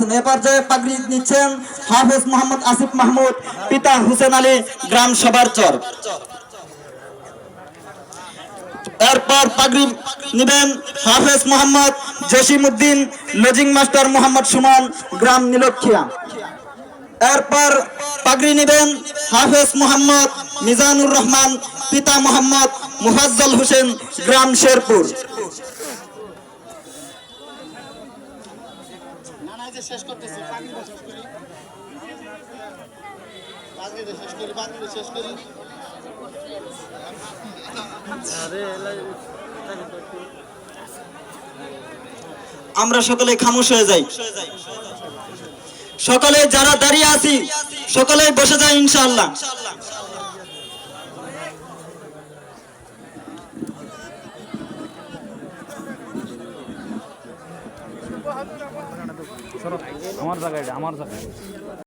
করছেন। এ পর্যায়ে পাগড়ি নিচ্ছেন হাফেজ মোহাম্মদ আসিফ মাহমুদ, পিতা হুসেন আলী, গ্রাম সবারচর। এরপর পাগড়ি নেবেন হাফেজ মোহাম্মদ জসিম উদ্দিন, লজিং মাস্টার মোহাম্মদ সুমন, গ্রাম নীলক্ষিয়া। এরপর পাগড়ি নেবেন হাফেজ মোহাম্মদ মিজানুর রহমান, পিতা মোহাম্মদ মুফাজ্জল হোসেন, গ্রাম শেরপুর। আমরা সকলে খামোশ হয়ে যাই, সকলে যারা দাঁড়িয়ে আছি সকলে বসে যায় ইনশাআল্লাহ। আমার জায়গায়